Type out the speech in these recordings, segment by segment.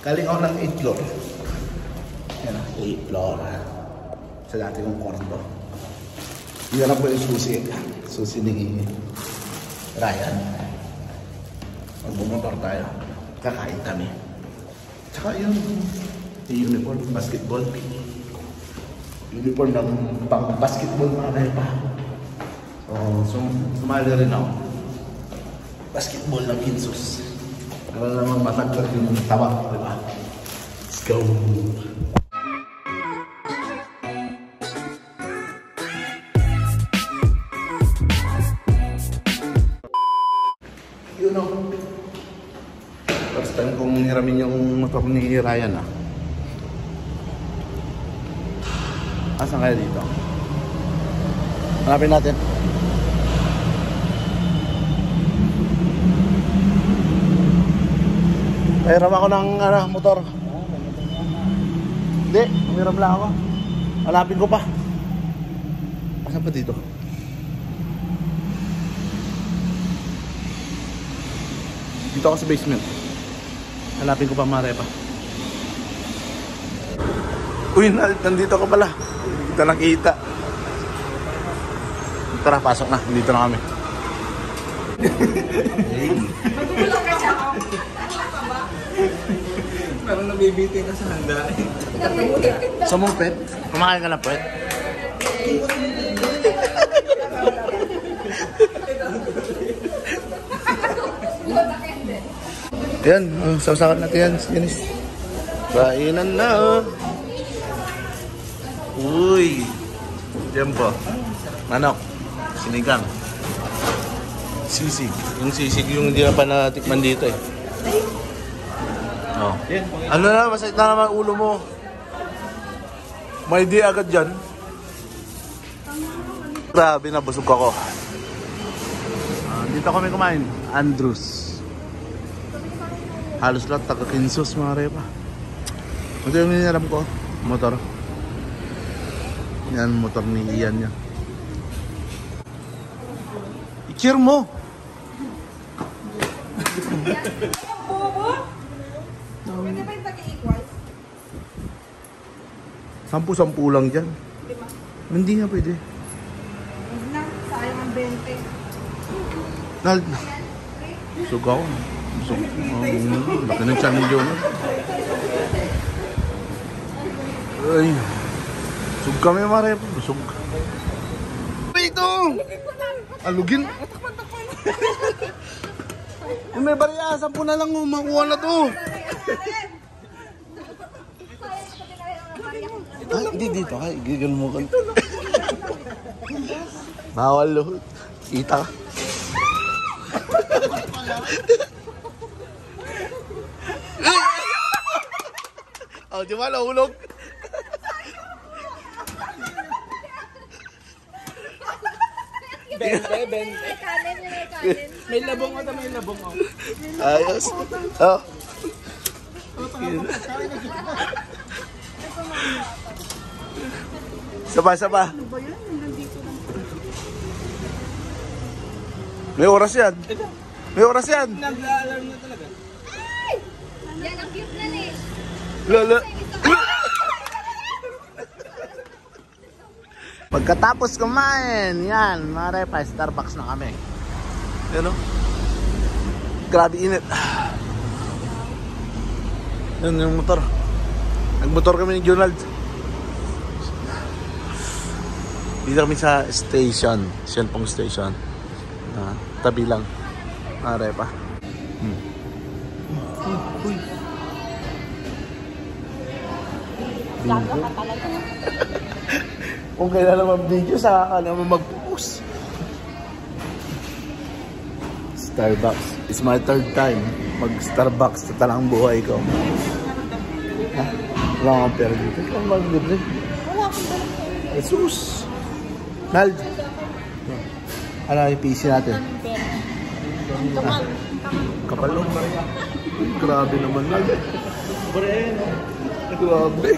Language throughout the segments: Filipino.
Galing ako ng 8th floor. Yan na, 8th floor. Sa dati kong kwarto. Yan na po yung susi. Susi ni Ryan. Magbumotor tayo. Kakain kami. Tsaka yung uniform, basketball. Uniform ng pang basketball mga kayo pa. So, sumali rin ako. Basketball ng Kinsus. Para naman matagpar yung tawa, diba? Let's go! You know, first time kong hiramin yung motor ni Ryan ah. Asan kaya dito? Hanapin natin. Hiram ako ng motor. Hindi, hiram lang ako. Hanapin ko pa. Asan pa dito? Dito ako sa basement. Hanapin ko pa Marepa. Uy, nandito ka pala. Dito nakita. Tara, pasok na. Dito na kami. Magulong ka siya. Parang nabibitin ka sa handa. Sa mong pet? Kumakain ka na pet? Yan, sausakan natin yan, Janice. Kainan na. Uy. Diyan po. Manok. Sinigang. Sisig. Yung sisig yung hindi na pa natikman dito eh. Oh. Ano na, masakit na naman ulo mo. May di agad dyan. Grabe, nabusog ako. Dito kami kumain. Andrews. Halos lahat taga Kinsus mga repa. Ito yung hiniram ko. Motor. Yan, motor ni Ian niya. I-cheer mo! Pwede ba yung tag-equal? 10 lang dyan. 5? Hindi nga pwede. Huwag na, sayang ang 20. Nald. Sugaw. Laki ng tiyan ng Jonah. Ay. Sug kami mare. Busog. Ito! Alugin. Kung may bariya, 10 na lang makuha na to. Ay, hindi dito. Ay, gigil mo ka. Bawal lo. Kita ka. Oh, di ba? Nahulog. Ben. May labong ata, may labong oh. Ayos. Oh. Saba. May oras yan. Nag-aalarm na talaga. Ay! Yan ang cute na eh. Lala. Pagkatapos kumain, yan, mga repa, Starbucks na kami. Yan o. Grabe init. Yan yung motor. Nagmotor kami ni Jonald. Dito kami sa station. Cellphone station. Tabi lang. Mga repa. Uy. Bingo. Kung kailan naman video, saka ka naman mag-post. Starbucks. It's my 3rd time mag-Starbucks sa talang buhay ko. Ha? Wala akong pera dito. Ikaw mag-libre. Wala akong pera. Jesus! Nald! Ano yung PC natin? Kapal mo. Grabe naman, Nald. Grabe.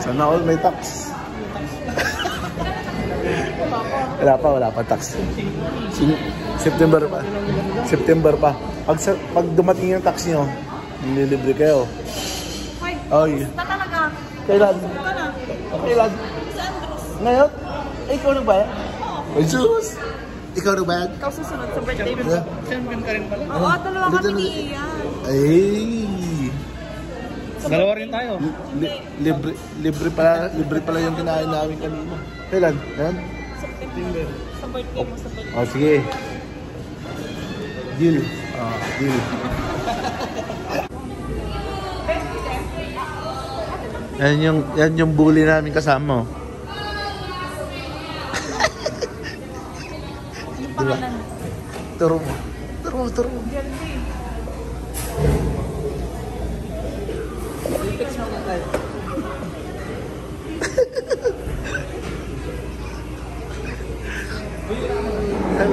Sana all may tax. Wala pa tax. September pa. Pag dumating yung tax nyo, nililibre kayo. Oy. Na talaga. Kailan? Ito na. Kailan? Si Andros. Ngayon? Ikaw nagbayad? Oo. Ay, sus! Ikaw nagbayad? Ikaw susunod sa birthday mo. Yeah. Champion ka rin pala. Oo, dalawa kami ni Ian. Ay! Dalawa rin tayo. Libre pala yung kinain namin kanina. Kailan? Yan? September. Sa birthday mo, sa birthday. Oh, sige. Deal. Deal. Yan yung bully namin kasama. Yung pangalan mo? Turo mo. Turo mo. Jeremy.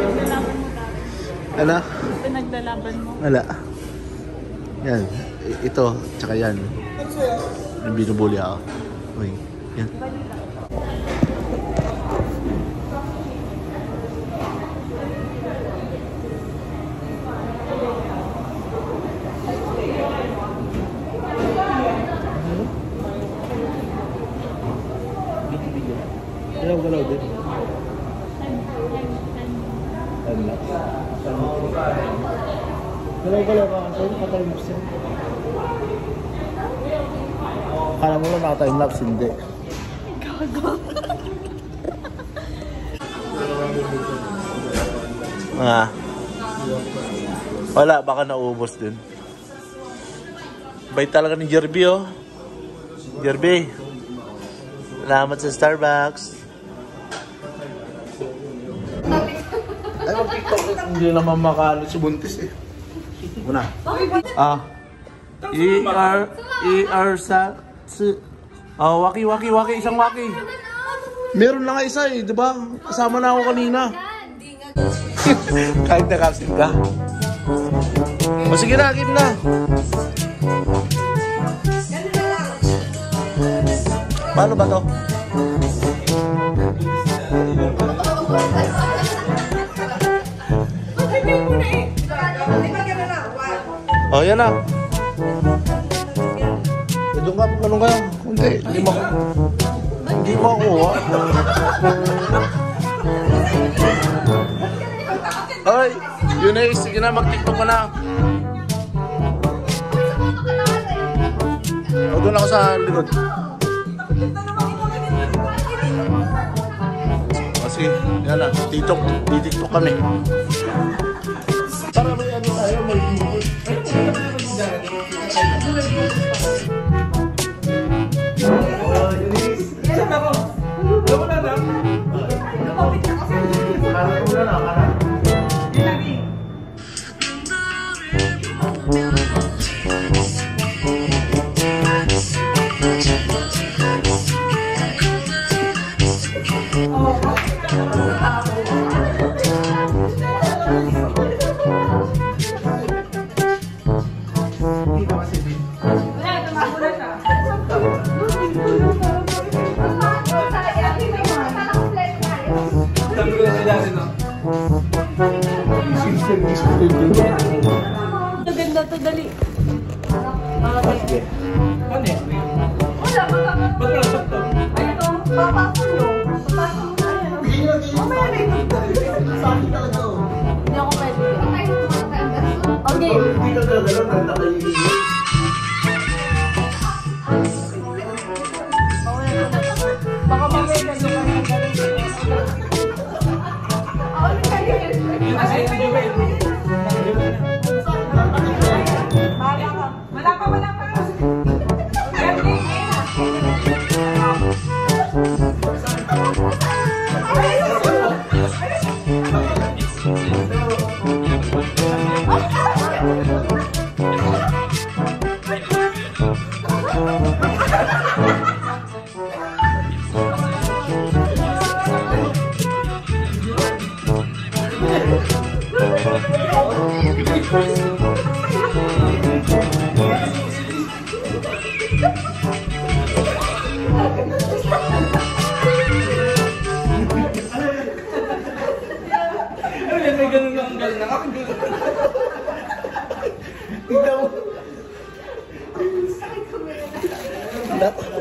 Pinaglalaban mo dati. Ano? Pinaglalaban mo. Wala. Yan. Ito, tsaka yan. Yung binubuli ako. Uy, yan. Galaw-galaw din. Galaw-galaw ka kasi naka-timelapse yan. Kala mo na naka-timelapse, hindi. Wala, baka naubos din. Bait talaga ni Jerby, oh. Jerby, salamat sa Starbucks. Ay, mag-tiktok. Hindi naman makalit si Buntis, eh. Muna. E-R sa... waki, isang waki. Meron lang isa, eh, di ba? Kasama na ako kanina. Kahit nakapsin ka. O sige na, game na. Paano ba to? Oh, yan na. Doon ka, anong kaya? Hindi mo ako. Ay, yun eh, sige na, mag-tiktok ka na. O, doon ako sa likod. Kasi, yan na, titiktok kami. Para may ano tayo, may viewers. Maganda to, dali. Ano yan? Wala. Ba't wala sakto? Ay, ito. Papasok nyo. Papasok mo na yan. Mamaya na ito. Hindi ako pwede. Okay. Hindi ka gagalaw, ganda kayo. Baka mamaya na ito. Wala pa. May ganun lang ang galing. Tignan mo. Dapat